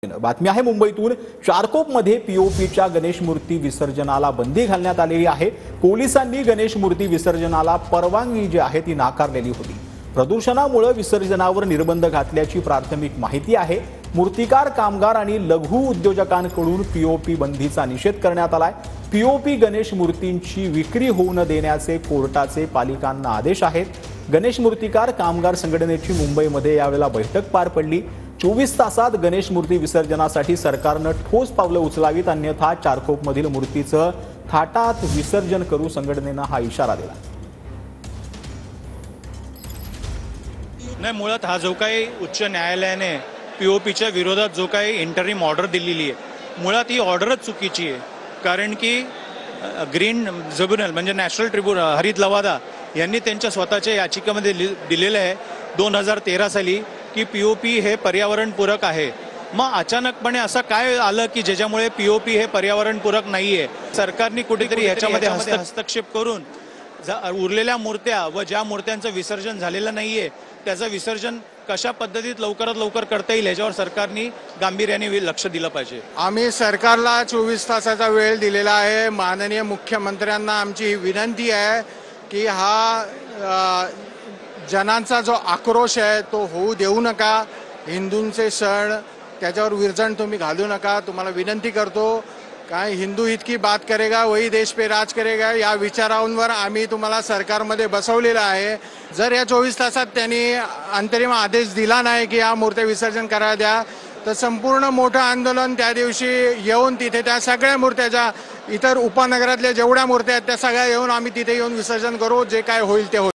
बातमी आहे मुंबईतून। चारकोपमध्ये पीओपीच्या गणेश मूर्ती विसर्जनाला बंदी घालण्यात आलेली आहे। पोलिसांनी गणेश मूर्ती विसर्जनाला परवानगी जी आहे ती नाकारलेली होती। प्रदूषणामुळे विसर्जनावर निर्बंध घातल्याची प्राथमिक माहिती आहे। मूर्तिकार, कामगार आणि लघु उद्योजकांकडून पीओपी बंदीचा निषेध करण्यात आलाय। पीओपी गणेश मूर्तींची विक्री होऊ न देण्याचे कोर्टाचे पालिकांना आदेश आहेत। गणेश मूर्तिकार कामगार संघटनेची मुंबईमध्ये यावेळेला बैठक पार पडली। 24 तासात गणेश मूर्ती विसर्जनासाठी सरकारने ठोस पावलं उचलावीत, अन्यथा चारकोपमधील मूर्तीचं थाटात विसर्जन करू, संघटनेने हा इशारा दिला। नाही, मुळात हा जो काही उच्च न्यायालयाने पीओपीच्या विरोधात जो काही इंटरिम ऑर्डर दिलेली आहे, मुळात ही ऑर्डरच चुकीची आहे। कारण की ग्रीन ट्रिब्युनल म्हणजे नॅशनल ट्रिब्युनल हरित लवादा यांनी त्यांच्या स्वतःच्या याचिकेमध्ये दिलेलं आहे 2013 साली की पीओपी हे पर्यावरणपूरक आहे। मग अचानकपणे असं काय आलं की ज्याच्यामुळे पीओपी हे पर्यावरणपूरक नाहीये? सरकारने कुठेतरी याच्यामध्ये हस्तक्षेप करून उरलेल्या मूर्त्या व ज्या मूर्त्यांचं विसर्जन झालेलं नाहीये त्याचं विसर्जन कशा पद्धतीत लवकरात लवकर करता येईल याच्यावर सरकारने गांभीर्याने लक्ष दिलं पाहिजे। आम्ही सरकारला 24 तासाचा वेळ दिलेला आहे। माननीय मुख्यमंत्र्यांना आमची विनंती आहे की हा जनांचा जो आक्रोश आहे तो होऊ देऊ नका। हिंदूंचे सण त्याच्यावर विरजण तुम्ही घालू नका। तुम्हाला विनंती करतो, काय हिंदू हित की बात करेगा वही देश पे राज करेगा या विचारांवर आम्ही तुम्हाला सरकारमध्ये बसवलेलं आहे। जर या 24 तासात त्यांनी अंतरिम आदेश दिला नाही की या मूर्ती विसर्जन करायला द्या, तर संपूर्ण मोठं आंदोलन त्या दिवशी येऊन तिथे त्या सगळ्या मूर्त्याच्या इतर उपनगरातल्या जेवढ्या मूर्त्या आहेत त्या सगळ्या येऊन आम्ही तिथे येऊन विसर्जन करू। जे काय होईल ते होईल।